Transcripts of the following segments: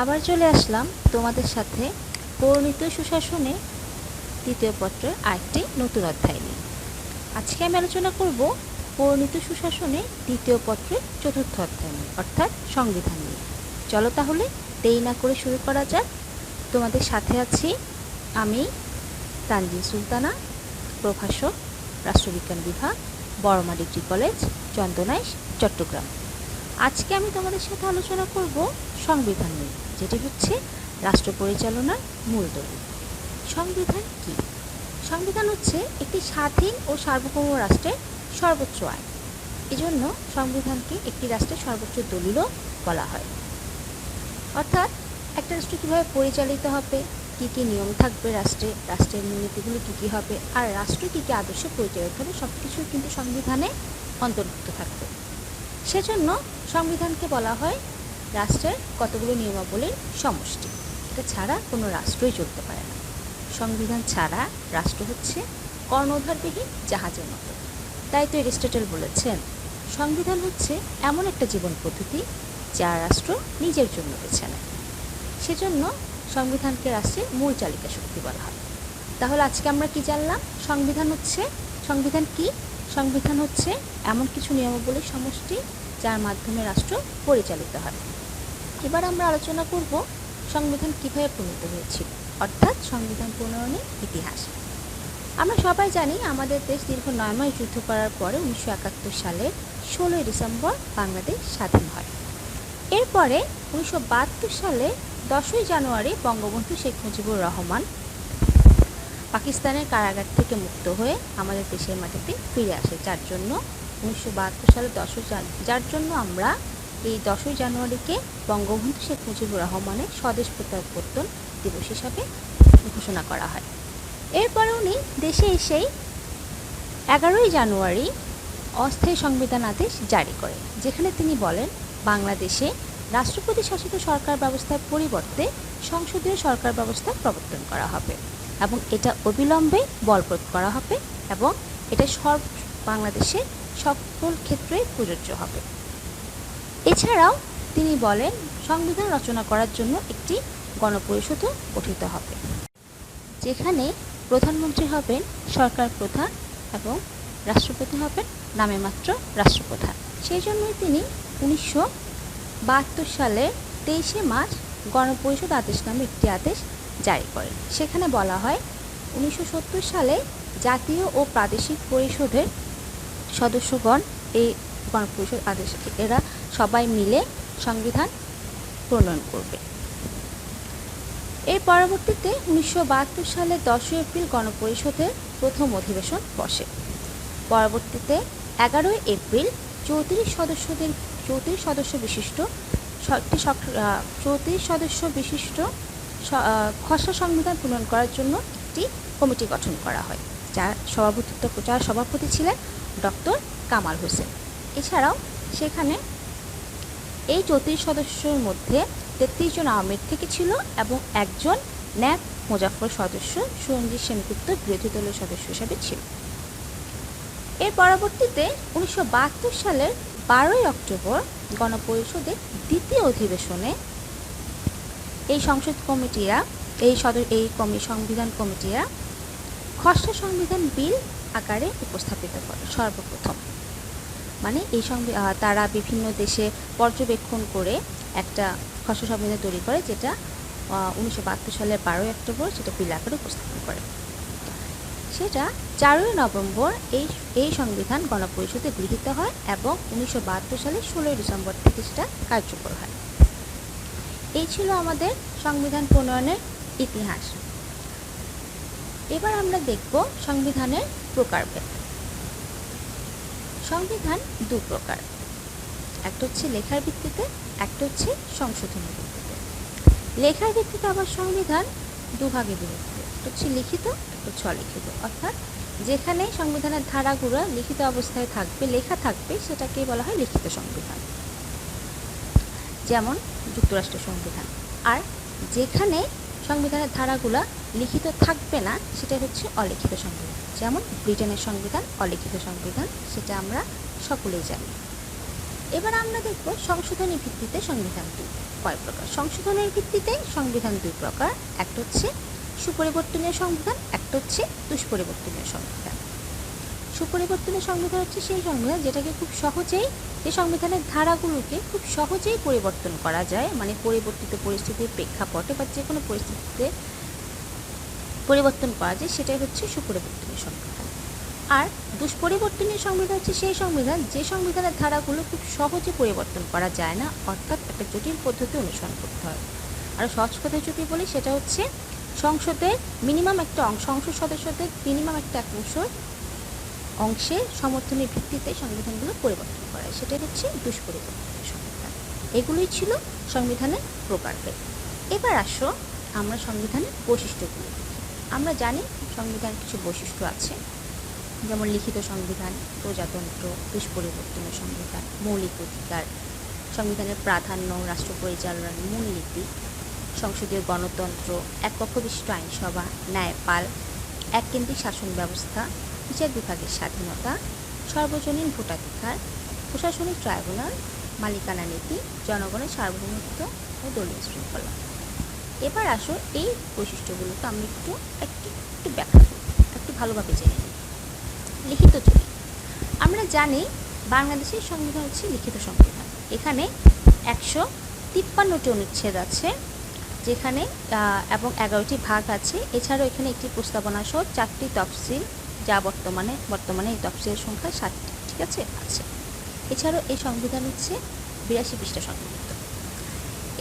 আবার চলে আসলাম তোমাদের সাথে পরিণীত সুশাসনে দ্বিতীয় পত্রের আরেকটি নতুন অধ্যায় নিয়ে। আজকে আমি আলোচনা করব পরিণীত সুশাসনে দ্বিতীয় পত্রের চতুর্থ অধ্যায় নিয়ে, অর্থাৎ সংবিধান নিয়ে। চলো তাহলে দেরি না করে শুরু করা যাক। তোমাদের সাথে আছি আমি, তানজিন সুলতানা, প্রভাষক, রাষ্ট্রবিজ্ঞান বিভাগ, বড়মা ডিগ্রি কলেজ, চন্দনাইশ, চট্টগ্রাম। আজকে আমি তোমাদের সাথে আলোচনা করব সংবিধান নিয়ে, যেটি হচ্ছে রাষ্ট্র পরিচালনার মূল দলিল। সংবিধান কি? সংবিধান হচ্ছে একটি স্বাধীন ও সার্বভৌম রাষ্ট্রের সর্বোচ্চ আইন। এজন্য সংবিধানকে একটি রাষ্ট্রের সর্বোচ্চ দলিলও বলা হয়। অর্থাৎ একটা রাষ্ট্র কীভাবে পরিচালিত হবে, কী কী নিয়ম থাকবে রাষ্ট্রের নীতিগুলো কী কী হবে, আর রাষ্ট্র কী কী আদর্শে পরিচালিত হবে, সব কিছু কিন্তু সংবিধানে অন্তর্ভুক্ত থাকবে। সেজন্য সংবিধানকে বলা হয় রাষ্ট্রের কতগুলো নিয়মাবলীর সমষ্টি। এটা ছাড়া কোনো রাষ্ট্রই চলতে পারে না। সংবিধান ছাড়া রাষ্ট্র হচ্ছে কর্ণধারবিহীন জাহাজের মতো। তাই তো এরিস্টটল বলেছেন, সংবিধান হচ্ছে এমন একটা জীবন পদ্ধতি যা রাষ্ট্র নিজের জন্য বেছে নেয়। সেজন্য সংবিধানকে রাষ্ট্রের মূল চালিকা শক্তি বলা হয়। তাহলে আজকে আমরা কি জানলাম? সংবিধান কি? সংবিধান হচ্ছে এমন কিছু নিয়মাবলীর সমষ্টি যার মাধ্যমে রাষ্ট্র পরিচালিত হয়। এবার আমরা আলোচনা করব সংবিধান কিভাবে প্রণীত হয়েছিল, অর্থাৎ সংবিধান প্রণয়নের ইতিহাস। আমরা সবাই জানি আমাদের দেশ দীর্ঘ 9 মাস যুদ্ধ করার পরে 1971 সালের 16 ডিসেম্বর বাংলাদেশ স্বাধীন হয়। এরপরে 1972 সালে 10ই জানুয়ারি বঙ্গবন্ধু শেখ মুজিবুর রহমান পাকিস্তানের কারাগার থেকে মুক্ত হয়ে আমাদের দেশের মাটিতে ফিরে আসে, যার জন্য 1972 সালে যার জন্য আমরা এই 10ই জানুয়ারিকে বঙ্গবন্ধু শেখ মুজিবুর রহমানের স্বদেশ প্রত্যাবর্তন দিবস হিসাবে ঘোষণা করা হয়। এরপরে উনি দেশে এসেই 11ই জানুয়ারি অস্থায়ী সংবিধান আদেশ জারি করেন, যেখানে তিনি বলেন বাংলাদেশে রাষ্ট্রপতি শাসিত সরকার ব্যবস্থার পরিবর্তে সংসদীয় সরকার ব্যবস্থা প্রবর্তন করা হবে এবং এটা অবিলম্বে বলবৎ করা হবে এবং এটা বাংলাদেশের সকল ক্ষেত্রে প্রযোজ্য হবে। এছাড়াও তিনি বলেন সংবিধান রচনা করার জন্য একটি গণপরিষদও গঠিত হবে, যেখানে প্রধানমন্ত্রী হবেন সরকার প্রধান এবং রাষ্ট্রপতি হবেন নামে মাত্র রাষ্ট্রপ্রধান। সেই জন্যই তিনি 1972 সালের 23শে মার্চ গণপরিষদ আদেশ নামে একটি আদেশ জারি করেন। সেখানে বলা হয় 1970 সালে জাতীয় ও প্রাদেশিক পরিষদের সদস্যগণ এই গণপরিষদ আদেশ এরা সবাই মিলে সংবিধান প্রণয়ন করবে। এর পরবর্তীতে 1972 সালে 10 এপ্রিল গণপরিষদের প্রথম অধিবেশন বসে। পরবর্তীতে 11 এপ্রিল 34 সদস্য বিশিষ্ট খসড়া সংবিধান প্রণয়ন করার জন্য একটি কমিটি গঠন করা হয়, যার সভাপতি ছিলেন ডক্টর কামাল হোসেন। এছাড়াও সেখানে এই 34 সদস্যের মধ্যে 33 জন আওয়ামী লীগ থেকে ছিল এবং একজন ন্যাপ মোজাফফর সদস্য সুরঞ্জিত সেনগুপ্ত বিরোধী দলের সদস্য হিসাবে ছিল। এর পরবর্তীতে 1972 সালের 12ই অক্টোবর গণপরিষদের দ্বিতীয় অধিবেশনে এই সংবিধান কমিটিরা খসড়া সংবিধান বিল আকারে উপস্থাপিত করে সর্বপ্রথম। মানে তারা বিভিন্ন দেশে পর্যবেক্ষণ করে একটা খসড়া সংবিধান তৈরি করে, যেটা 1972 সালের 12ই অক্টোবর সেটা বিল আকারে উপস্থাপন করে। সেটা 4ই নভেম্বর এই সংবিধান গণপরিষদে গৃহীত হয় এবং 1972 সালের 16ই ডিসেম্বর থেকে সেটা কার্যকর হয়। এই ছিল আমাদের সংবিধান প্রণয়নের ইতিহাস। এবার আমরা দেখব সংবিধানের প্রকারভেদ। সংবিধান দু প্রকার, একটা হচ্ছে লেখার ভিত্তিতে, একটা হচ্ছে সংশোধনের ভিত্তিতে। লেখার ভিত্তিতে আবার সংবিধান দুভাগে বিভক্ত, একটা হচ্ছে লিখিত, একটা হচ্ছে অলিখিত। অর্থাৎ যেখানে সংবিধানের ধারাগুলো লিখিত অবস্থায় থাকবে, লেখা থাকবে, সেটাকে বলা হয় লিখিত সংবিধান, যেমন যুক্তরাষ্ট্রের সংবিধান। আর যেখানে সংবিধানের ধারাগুলো লিখিত থাকবে না, সেটা হচ্ছে অলিখিত সংবিধান, যেমন ব্রিটেনের সংবিধান অলিখিত সংবিধান, সেটা আমরা সকলেই জানি। এবার আমরা দেখব সংশোধনী ভিত্তিতে সংবিধান কয় প্রকার। সংশোধনের ভিত্তিতে সংবিধান দুই প্রকার, একটা হচ্ছে সুপরিবর্তনীয় সংবিধান, একটা হচ্ছে দুষ্পরিবর্তনীয় সংবিধান। সুপরিবর্তনীয় সংবিধান হচ্ছে সেই সংবিধান যেটাকে খুব সহজেই, যে সংবিধানের ধারাগুলোকে খুব সহজেই পরিবর্তন করা যায়, মানে পরিবর্তিত পরিস্থিতির প্রেক্ষাপটে বা যে কোনো পরিস্থিতিতে পরিবর্তন করা যায়, সেটাই হচ্ছে সুপরিবর্তনীয় সংবিধান। আর দুষ্পরিবর্তনীয় সংবিধান হচ্ছে সেই সংবিধান যে সংবিধানের ধারাগুলো খুব সহজে পরিবর্তন করা যায় না, অর্থাৎ একটা জটিল পদ্ধতি অনুসরণ করতে হয়। আর সহজ কথায় যদি বলি, সেটা হচ্ছে সংসদের মিনিমাম একটা অংশ, সংসদ সদস্যদের মিনিমাম একটা অংশের সমর্থনের ভিত্তিতে সংবিধানগুলো পরিবর্তন করা হয়, সেটাই হচ্ছে দুষ্পরিবর্তনীয় সংবিধান। এগুলোই ছিল সংবিধানের প্রকারভেদ। এবার আসো আমরা সংবিধানের বৈশিষ্ট্যগুলো দেখি। আমরা জানি সংবিধানের কিছু বৈশিষ্ট্য আছে, যেমন লিখিত সংবিধান, প্রজাতন্ত্র, দুষ্পরিবর্তনীয় সংবিধান, মৌলিক অধিকার, সংবিধানের প্রাধান্য, রাষ্ট্র পরিচালনার মূলনীতি, সংসদীয় গণতন্ত্র, এককক্ষ বিশিষ্ট আইনসভা, ন্যায়পাল, এককেন্দ্রিক শাসন ব্যবস্থা, বিচার বিভাগের স্বাধীনতা, সর্বজনীন ভোটাধিকার, প্রশাসনিক ট্রাইব্যুনাল, মালিকানা নীতি, জনগণের সার্বভৌমত্ব ও দলীয় শৃঙ্খলা। এবার আসো এই বৈশিষ্ট্যগুলোকে আমরা একটু ব্যাখ্যা করি, একটু ভালোভাবে জেনে নিই। লিখিত চলি। আমরা জানি বাংলাদেশের সংবিধান হচ্ছে লিখিত সংবিধান। এখানে 153টি অনুচ্ছেদ আছে, যেখানে এবং 11টি ভাগ আছে। এছাড়াও এখানে একটি প্রস্তাবনা সহ 4টি তফসিল, যা বর্তমানে এই তফসিলের সংখ্যা 7টি, ঠিক আছে। এছাড়াও এই সংবিধান হচ্ছে 82 পৃষ্ঠা সংবলিত।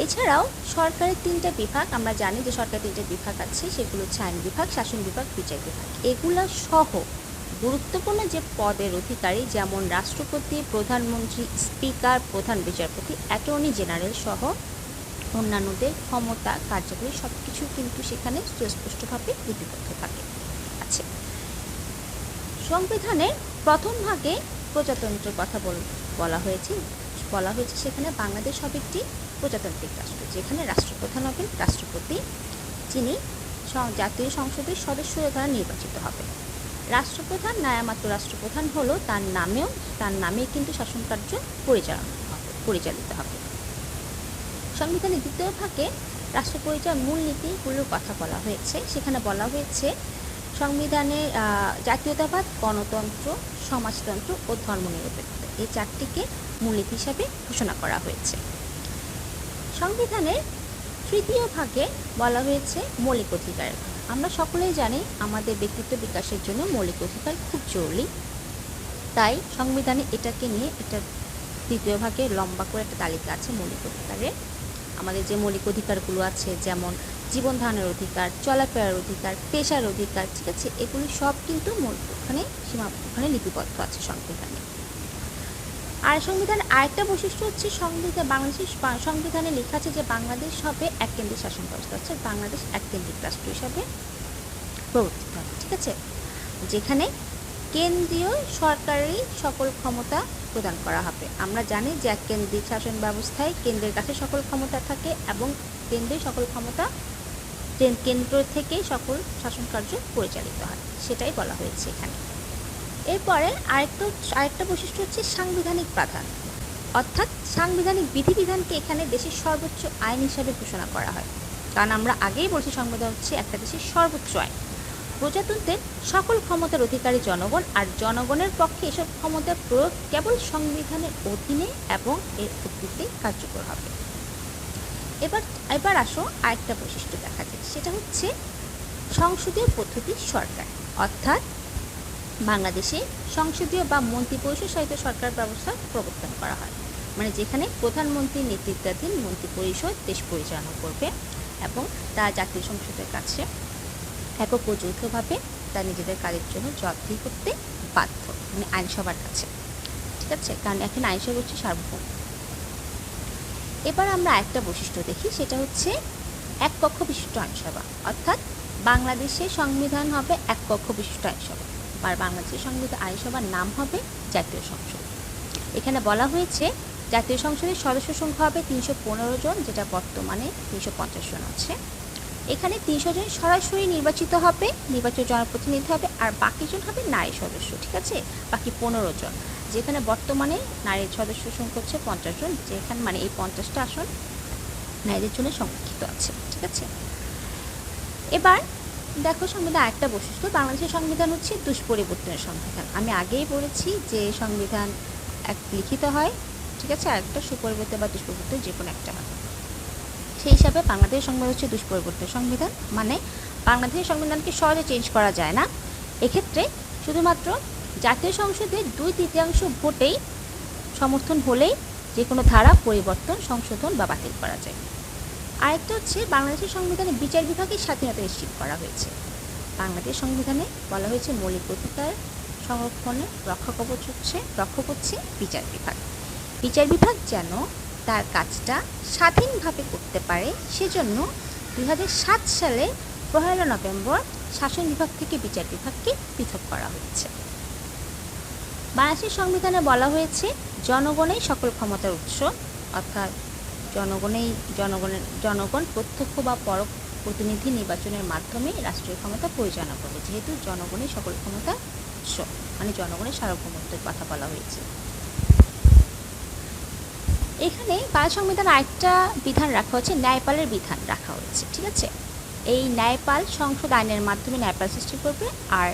এছাড়াও সরকারের 3টা বিভাগ, আমরা জানি যে সরকারের 3টা বিভাগ আছে, সেগুলো হচ্ছে আইন বিভাগ, শাসন বিভাগ, বিচার বিভাগ। এগুলো সহ গুরুত্বপূর্ণ যে পদের অধিকারী, যেমন রাষ্ট্রপতি, প্রধানমন্ত্রী, স্পিকার, প্রধান বিচারপতি, অ্যাটর্নি জেনারেল সহ অন্যান্যদের ক্ষমতা, কার্যাবলী সব কিছু কিন্তু সেখানে সুস্পষ্টভাবে লিপিবদ্ধ থাকে আছে। সংবিধানের প্রথম ভাগে প্রজাতন্ত্রের কথা বলা হয়েছে। সেখানে বাংলাদেশ হবে একটি প্রজাতান্ত্রিক রাষ্ট্র, যেখানে রাষ্ট্রপ্রধান হবেন রাষ্ট্রপতি, যিনি জাতীয় সংসদের সদস্য দ্বারা নির্বাচিত হবে। রাষ্ট্রপ্রধান নায়ামাত্র রাষ্ট্রপ্রধান হলো তার নামে কিন্তু শাসন কার্য পরিচালিত হবে। সংবিধানের দ্বিতীয় ভাগে রাষ্ট্র পরিচালনার মূলনীতিগুলোর কথা বলা হয়েছে। সেখানে বলা হয়েছে সংবিধানে জাতীয়তাবাদ, গণতন্ত্র, সমাজতন্ত্র ও ধর্মনিরপেক্ষতা, এই 4টিকে মূলনীতি হিসাবে ঘোষণা করা হয়েছে। সংবিধানের তৃতীয় ভাগে বলা হয়েছে মৌলিক অধিকার। আমরা সকলেই জানি আমাদের ব্যক্তিত্ব বিকাশের জন্য মৌলিক অধিকার খুব জরুরি, তাই সংবিধানে এটাকে নিয়ে এটা তৃতীয় ভাগে লম্বা করে একটা তালিকা আছে মৌলিক অধিকারের। আমাদের যে মৌলিক অধিকারগুলো আছে, যেমন জীবন ধারণের অধিকার, চলাফেরার অধিকার, পেশার অধিকার, ঠিক আছে, এগুলি সব কিন্তু ওখানে লিপিবদ্ধ আছে সংবিধানে। আর সংবিধানের আরেকটা বৈশিষ্ট্য হচ্ছে বাংলাদেশের সংবিধানে লেখা আছে যে বাংলাদেশ হবে এককেন্দ্রিক শাসন ব্যবস্থা, হচ্ছে বাংলাদেশ এককেন্দ্রিক রাষ্ট্র হিসাবে প্রবর্তিত হবে, ঠিক আছে, যেখানে কেন্দ্রীয় সরকারেরই সকল ক্ষমতা প্রদান করা হবে। আমরা জানি যে এককেন্দ্রিক শাসন ব্যবস্থায় কেন্দ্রের কাছে সকল ক্ষমতা থাকে এবং কেন্দ্রের সকল ক্ষমতা কেন্দ্র থেকেই সকল শাসন কার্য পরিচালিত হয়, সেটাই বলা হয়েছে এখানে। এরপরে আরেকটা বৈশিষ্ট্য হচ্ছে সাংবিধানিক প্রাধান্য, অর্থাৎ সাংবিধানিক বিধিবিধানকে এখানে দেশের সর্বোচ্চ আইন হিসাবে ঘোষণা করা হয়। কারণ আমরা আগেই বলছি সংবিধান হচ্ছে একটা দেশের সর্বোচ্চ আইন। প্রজাতন্ত্রের সকল ক্ষমতার অধিকারী জনগণ, আর জনগণের পক্ষে এসব ক্ষমতার প্রয়োগ কেবল সংবিধানের অধীনে এবং এর ভিত্তিতে কার্যকর হবে। এবার আসো আরেকটা বৈশিষ্ট্য দেখা যায়, সেটা হচ্ছে সংসদীয় পদ্ধতির সরকার, অর্থাৎ বাংলাদেশে সংসদীয় বা মন্ত্রী পরিষদ সহিত সরকার ব্যবস্থা প্রবর্তন করা হয়, মানে যেখানে প্রধানমন্ত্রীর নেতৃত্বাধীন মন্ত্রী পরিষদ দেশ পরিচালনা করবে এবং তা জাতীয় সংসদের কাছে একক ও যৌথভাবে তার নিজেদের কাজের জন্য জবাবদিহি করতে বাধ্য, মানে আইনসভার কাছে, ঠিক আছে, কারণ এখানে আইনসভা হচ্ছে সার্বভৌম। এবার আমরা একটা বৈশিষ্ট্য দেখি, সেটা হচ্ছে এক কক্ষ বিশিষ্ট আইনসভা, অর্থাৎ বাংলাদেশের সংবিধান হবে এক কক্ষ বিশিষ্ট আইনসভা, আর বাংলাদেশের আইনসভার নাম হবে জাতীয় সংসদ। এখানে বলা হয়েছে জাতীয় সংসদের সদস্য সংখ্যা হবে 315 জন, যেটা বর্তমানে 350 জন আছে। এখানে 300 জন সরাসরি নির্বাচিত হবে, নির্বাচিত জনপ্রতিনিধি হবে, আর বাকিজন হবে নারী সদস্য, ঠিক আছে। বাকি 15 জন, যেখানে বর্তমানে নারীর সদস্য সংখ্যা হচ্ছে 50 জন, যেখানে মানে এই 50টা আসন নারীদের জন্য সংরক্ষিত আছে, ঠিক আছে। এবার দেখো সংবিধান আরেকটা বৈশিষ্ট্য, বাংলাদেশের সংবিধান হচ্ছে দুষ্পরিবর্তনের সংবিধান। আমি আগেই বলেছি যে সংবিধান এক লিখিত হয়, ঠিক আছে, আর একটা সুপরিবর্তন বা দুষ্পরিবর্তন যে কোনো একটা হয়। সেই হিসাবে বাংলাদেশের সংবিধান হচ্ছে দুষ্পরিবর্তন সংবিধান, মানে বাংলাদেশের সংবিধানকে সহজে চেঞ্জ করা যায় না। এক্ষেত্রে শুধুমাত্র জাতীয় সংসদে 2/3 ভোটেই সমর্থন হলেই যে কোনো ধারা পরিবর্তন, সংশোধন বা বাতিল করা যায়। আরেকটা হচ্ছে বাংলাদেশের সংবিধানে বিচার বিভাগের স্বাধীনতা নিশ্চিত করা হয়েছে। বাংলাদেশ সংবিধানে বলা হয়েছে মৌলিক অধিকার সংরক্ষণে রক্ষক হচ্ছে বিচার বিভাগ। বিচার বিভাগ যেন তার কাজটা স্বাধীনভাবে করতে পারে, সেজন্য 2007 সালে 1 নভেম্বর শাসন বিভাগ থেকে বিচার বিভাগকে পৃথক করা হয়েছে। বাংলাদেশের সংবিধানে বলা হয়েছে জনগণই সকল ক্ষমতার উৎস, অর্থাৎ জনগণ প্রত্যক্ষ বা পরোক্ষ প্রতিনিধি নির্বাচনের মাধ্যমে রাষ্ট্রীয় ক্ষমতা পরিচালনা করবে। যেহেতু জনগণই সকল ক্ষমতার উৎস, মানে জনগণের সার্বভৌমত্বের কথা বলা হয়েছে। এখানে বাংলা সংবিধান আরেকটা বিধান রাখা হচ্ছে, ন্যায়পালের বিধান রাখা হয়েছে, ঠিক আছে। এই ন্যায়পাল সংসদ আইনের মাধ্যমে ন্যায়পাল সৃষ্টি করবে, আর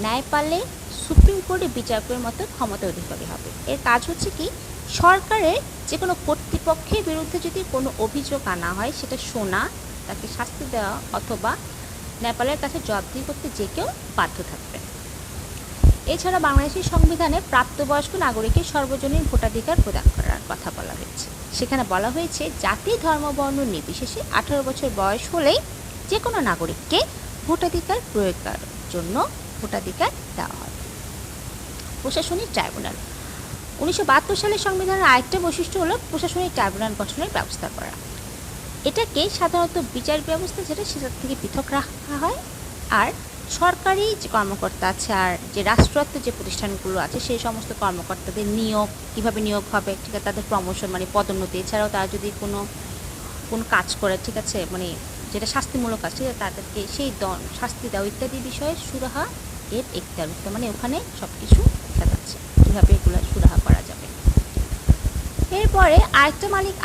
ন্যায়পালে সুপ্রিম কোর্টের বিচারকের মতো ক্ষমতা অধিকারী হবে। এর কাজ হচ্ছে কি, সরকারের যে কোনো কর্তৃপক্ষের বিরুদ্ধে যদি কোনো অভিযোগ আনা হয় সেটা শোনা, তাকে শাস্তি দেওয়া অথবা নেপালের কাছে জবাবদিহি করতে যে কেউ বাধ্য থাকবে। এছাড়া বাংলাদেশের সংবিধানে প্রাপ্তবয়স্ক নাগরিকের সর্বজনীন ভোটাধিকার প্রদান করার কথা বলা হয়েছে। সেখানে বলা হয়েছে জাতি, ধর্ম, বর্ণ নির্বিশেষে 18 বছর বয়স হলেই যে কোনো নাগরিককে ভোটাধিকার প্রয়োগের জন্য ভোটাধিকার দেওয়া হবে। প্রশাসনিক ট্রাইব্যুনাল, 1972 সালের সংবিধানের আরেকটা বৈশিষ্ট্য হলো প্রশাসনিক ট্রাইব্যুনাল গঠনের ব্যবস্থা করা। এটাকে সাধারণত বিচার ব্যবস্থা যেটা সেটার থেকে পৃথক রাখা হয়, আর সরকারি যে কর্মকর্তা আছে আর যে রাষ্ট্রায়ত্ত যে প্রতিষ্ঠানগুলো আছে সেই সমস্ত কর্মকর্তাদের নিয়োগ কীভাবে নিয়োগ হবে, ঠিক আছে, তাদের প্রমোশন মানে পদোন্নতি, এছাড়াও তারা যদি কোনো কাজ করে, ঠিক আছে, মানে যেটা শাস্তিমূলক কাজ, ঠিক আছে, তাদেরকে সেই শাস্তি দেওয়া ইত্যাদি বিষয়ে সুরাহা এর এখতিয়ার, মানে ওখানে সব কিছু দেখা যাচ্ছে কীভাবে এগুলো সুরাহা করা যাবে। এরপরে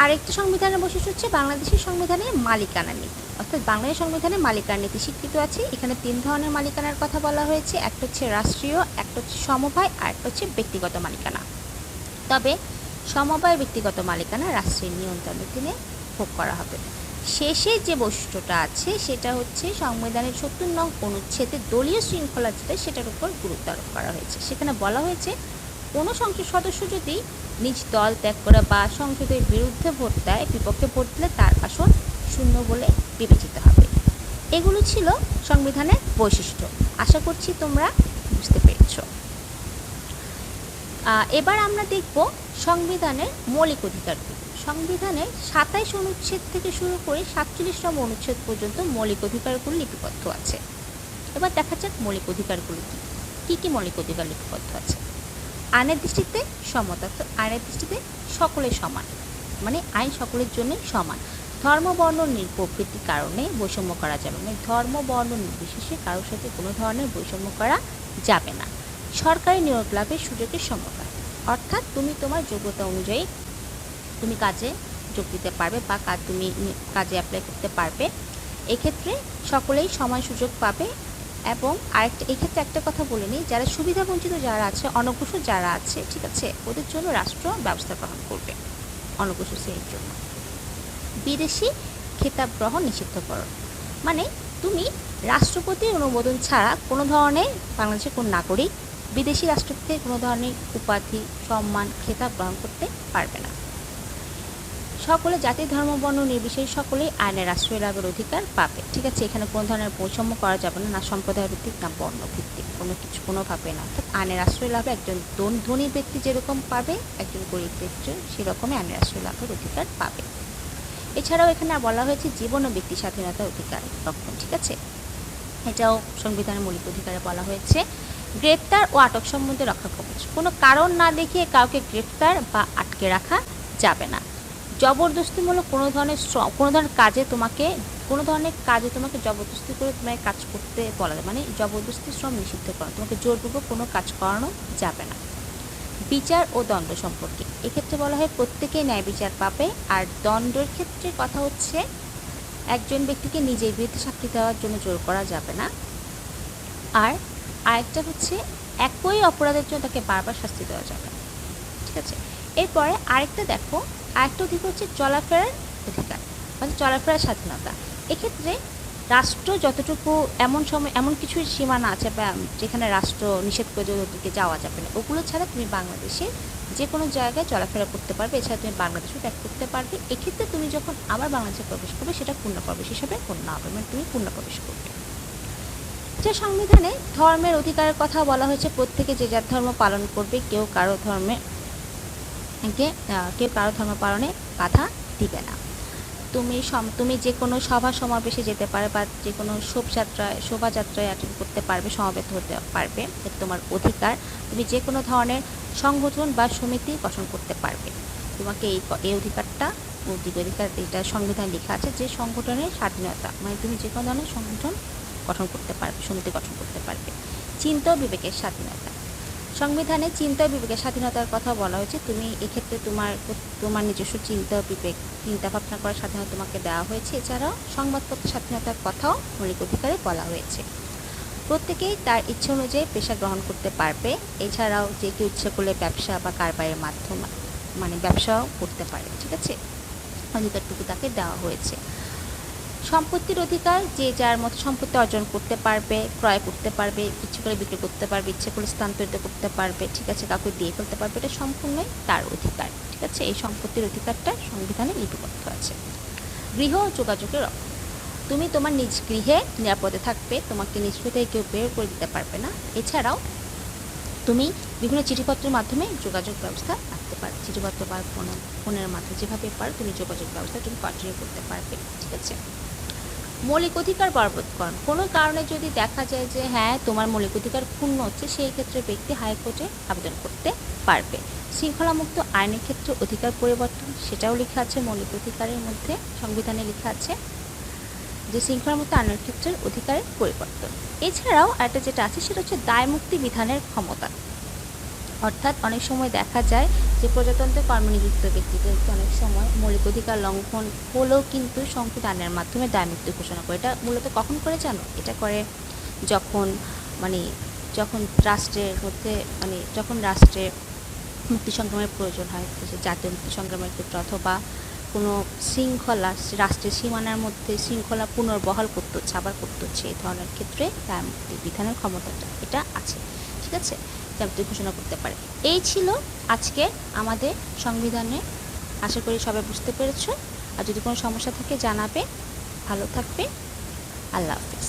আরেকটা সংবিধানের বৈশিষ্ট্য হচ্ছে বাংলাদেশের সংবিধানে মালিকানা নীতি, অর্থাৎ বাংলাদেশ সংবিধানে মালিকানা নীতি স্বীকৃত আছে। এখানে 3 ধরনের মালিকানার কথা বলা হয়েছে, একটা হচ্ছে রাষ্ট্রীয়, একটা হচ্ছে সমবায়, আর একটা হচ্ছে ব্যক্তিগত মালিকানা। তবে সমবায় ব্যক্তিগত মালিকানা রাষ্ট্রের নিয়ন্ত্রণাধীনে ভোগ করা হবে। শেষে যে বৈশিষ্ট্যটা আছে সেটা হচ্ছে সংবিধানের 70 নং অনুচ্ছেদে দলীয় শৃঙ্খলা যেটা সেটার উপর গুরুত্ব আরোপ করা হয়েছে। সেখানে বলা হয়েছে কোনো সংসদ সদস্য যদি নিজ দল ত্যাগ করে বা সংসদের বিরুদ্ধে ভোট দেয়, বিপক্ষে ভোট দিলে তার আসন শূন্য বলে বিবেচিত হবে। এগুলো ছিল সংবিধানের বৈশিষ্ট্য। আশা করছি তোমরা বুঝতে পেরেছ। এবার আমরা দেখব সংবিধানের মৌলিক অধিকারগুলো। সংবিধানের 27 অনুচ্ছেদ থেকে শুরু করে 47 অনুচ্ছেদ পর্যন্ত মৌলিক অধিকারগুলো লিপিবদ্ধ আছে। এবার দেখা যাক মৌলিক অধিকারগুলো কী মৌলিক অধিকার লিপিবদ্ধ আছে। আইনের দৃষ্টিতে সমতা, আইনের দৃষ্টিতে সকলে সমান, মানে আইন সকলের জন্যই সমান। ধর্ম, বর্ণ প্রভৃতির কারণে বৈষম্য করা যাবে না, ধর্ম, বর্ণ নির্বিশেষে কারোর সাথে কোনো ধরনের বৈষম্য করা যাবে না। সরকারি নিয়োগ লাভের সুযোগের সমতা, অর্থাৎ তুমি তোমার যোগ্যতা অনুযায়ী তুমি কাজে যোগ দিতে পারবে বা তুমি কাজে অ্যাপ্লাই করতে পারবে, এক্ষেত্রে সকলেই সমান সুযোগ পাবে। এবং এক্ষেত্রে একটা কথা বলে নিই, যারা সুবিধাবঞ্চিত যারা আছে, অনগ্রসর যারা আছে, ঠিক আছে, ওদের জন্য রাষ্ট্র ব্যবস্থা গ্রহণ করবে অনগ্রসর শ্রেণীর জন্য। বিদেশি খেতাব গ্রহণ নিষিদ্ধকরণ, মানে তুমি রাষ্ট্রপতির অনুমোদন ছাড়া কোনো ধরনের বাংলাদেশের কোনো নাগরিক বিদেশি রাষ্ট্রপতি কোনো ধরনের উপাধি, সম্মান, খেতাব গ্রহণ করতে পারবে না। সকলে জাতি, ধর্ম, বর্ণ নির্বিশেষে সকলেই আইনের আশ্রয় লাভের অধিকার পাবে, ঠিক আছে। এখানে কোনো ধরনের বৈষম্য করা যাবে না, না সম্প্রদায় ভিত্তিক না বর্ণ ভিত্তিক, কোনোভাবে না। অর্থাৎ আইনের আশ্রয় লাভে একজন ধনী ব্যক্তি যেরকম পাবে, একজন গরিব ব্যক্তি সেরকমই আইনের আশ্রয় লাভের অধিকার পাবে। এছাড়াও এখানে বলা হয়েছে জীবন ও ব্যক্তি স্বাধীনতার অধিকার রক্ষণ, ঠিক আছে, এটাও সংবিধানের মৌলিক অধিকারে বলা হয়েছে। গ্রেপ্তার ও আটক সম্বন্ধে রক্ষা কবচ, কোনো কারণ না দেখিয়ে কাউকে গ্রেপ্তার বা আটকে রাখা যাবে না। জবরদস্তিমূলক কোনো ধরনের কাজে তোমাকে কোনো ধরনের কাজে তোমাকে জবরদস্তি করে তোমাকে কাজ করতে বলা যায়, মানে জবরদস্তি শ্রম নিষিদ্ধ করা, তোমাকে জোরপূর্বক কোনো কাজ করানো যাবে না। বিচার ও দ্বন্দ্ব সম্পর্কে এক্ষেত্রে বলা হয় প্রত্যেকেই ন্যায় বিচার পাবে। আর দ্বন্দ্বের ক্ষেত্রে কথা হচ্ছে একজন ব্যক্তিকে নিজের বিরুদ্ধে সাক্ষী দেওয়ার জন্য জোর করা যাবে না। আর আরেকটা হচ্ছে একই অপরাধের জন্য তাকে বারবার শাস্তি দেওয়া যাবে না, ঠিক আছে। এরপরে আরেকটা দেখো, আরেকটা অধিকার হচ্ছে চলাফেরার অধিকার, মানে চলাফেরার স্বাধীনতা। এক্ষেত্রে রাষ্ট্র যতটুকু এমন কিছু সীমানা আছে বা যেখানে রাষ্ট্র নিষেধ করে যে ওদিকে যাওয়া যাবে না, ওগুলো ছাড়া তুমি বাংলাদেশে যে কোনো জায়গায় চলাফেরা করতে পারবে, এছাড়া তুমি বাংলাদেশও ত্যাগ করতে পারবে। এক্ষেত্রে তুমি যখন আবার বাংলাদেশে প্রবেশ করবে সেটা পূর্ণ প্রবেশ হিসেবে গণ্য হবে, মানে তুমি পূর্ণ প্রবেশ করবে। যে সংবিধানে ধর্মের অধিকারের কথা বলা হয়েছে, প্রত্যেকে যে যার ধর্ম পালন করবে, কেউ কারো ধর্ম পালনে বাধা দিবে না। তুমি যে কোনো সভা সমাবেশে যেতে পারবে বা যে কোনো শোভাযাত্রায় অ্যাটেন্ড করতে পারবে, সমবেত হতে পারবে, এটা তোমার অধিকার। তুমি যে কোনো ধরনের সংগঠন বা সমিতি গঠন করতে পারবে, তোমাকে এই অধিকারটা এটা সংবিধান লেখা আছে যে সংগঠনের স্বাধীনতা, মানে তুমি যে কোনো ধরনের সংগঠন গঠন করতে পারবে, সমিতি গঠন করতে পারবে। চিন্তা ও বিবেকের স্বাধীনতা, সংবিধানে চিন্তা ও বিবেকের স্বাধীনতার কথা বলা হয়েছে। তুমি এক্ষেত্রে তোমার নিজস্ব চিন্তা ভাবনা করার স্বাধীনতা তোমাকে দেওয়া হয়েছে। এছাড়াও সংবাদপত্রের স্বাধীনতার কথাও মৌলিক অধিকারে বলা হয়েছে। প্রত্যেকেই তার ইচ্ছে অনুযায়ী পেশা গ্রহণ করতে পারবে। এছাড়াও যে কেউ ইচ্ছে করলে ব্যবসা বা কারবারের মাধ্যমে মানে ব্যবসাও করতে পারে, ঠিক আছে। অধিকারটুকু তাকে দেওয়া হয়েছে। সম্পত্তির অধিকার, যে যার মতো সম্পত্তি অর্জন করতে পারবে, ক্রয় করতে পারবে, ইচ্ছে করে বিক্রি করতে পারবে, ইচ্ছে করে স্থানান্তরিত করতে পারবে, ঠিক আছে, কাউকে দিয়ে ফেলতে পারবে, এটা সম্পূর্ণই তার অধিকার, ঠিক আছে। এই সম্পত্তির অধিকারটা সংবিধানে লিপিবদ্ধ আছে। গৃহ ও যোগাযোগের রক্ষণ, তুমি তোমার নিজ গৃহে নিরাপদে থাকবে, তোমাকে নিজ গৃহ থেকে কেউ বের করে দিতে পারবে না। এছাড়াও তুমি বিভিন্ন চিঠিপত্রের মাধ্যমে যোগাযোগ ব্যবস্থা রাখতে পারবে, চিঠিপত্র বা ফোনের মাধ্যমে যেভাবে পারো তুমি যোগাযোগ ব্যবস্থা তুমি কন্টিনিউ করতে পারবে, ঠিক আছে। মৌলিক অধিকার বলবৎকরণ, কোনো কারণে যদি দেখা যায় যে হ্যাঁ তোমার মৌলিক অধিকার ক্ষুণ্ণ হচ্ছে, সেই ক্ষেত্রে ব্যক্তি হাইকোর্টে আবেদন করতে পারবে। শৃঙ্খলামুক্ত আইনের ক্ষেত্রে অধিকার পরিবর্তন, সেটাও লেখা আছে মৌলিক অধিকারের মধ্যে, সংবিধানে লেখা আছে যে শৃঙ্খলামুক্ত আইনের ক্ষেত্রে অধিকারের পরিবর্তন। এছাড়াও একটা যেটা আছে সেটা হচ্ছে দায়মুক্তি বিধানের ক্ষমতা, অর্থাৎ অনেক সময় দেখা যায় যে প্রজাতন্ত্রে কর্মনিযুক্ত ব্যক্তিদেরকে অনেক সময় মৌলিক অধিকার লঙ্ঘন হলেও কিন্তু সংবিধানের মাধ্যমে দায়মুক্তি ঘোষণা করে। এটা মূলত কখন করে জানো? এটা করে যখন রাষ্ট্রের মধ্যে যখন রাষ্ট্রের মুক্তি সংগ্রামের প্রয়োজন হয়, জাতীয় মুক্তি সংগ্রামের ক্ষেত্রে, অথবা কোনো রাষ্ট্রের সীমানার মধ্যে শৃঙ্খলা পুনর্বহাল করতে হচ্ছে, আবার করতে হচ্ছে, এই ধরনের ক্ষেত্রে দায়মুক্তি বিধানের ক্ষমতাটা এটা আছে, ঠিক আছে, দায়মুক্তি ঘোষণা করতে পারে। এই ছিল আজকে আমাদের সংবিধানে। আশা করি সবাই বুঝতে পেরেছো। আর যদি কোনো সমস্যা থাকে জানাবে। ভালো থাকবে। আল্লাহ হাফেজ।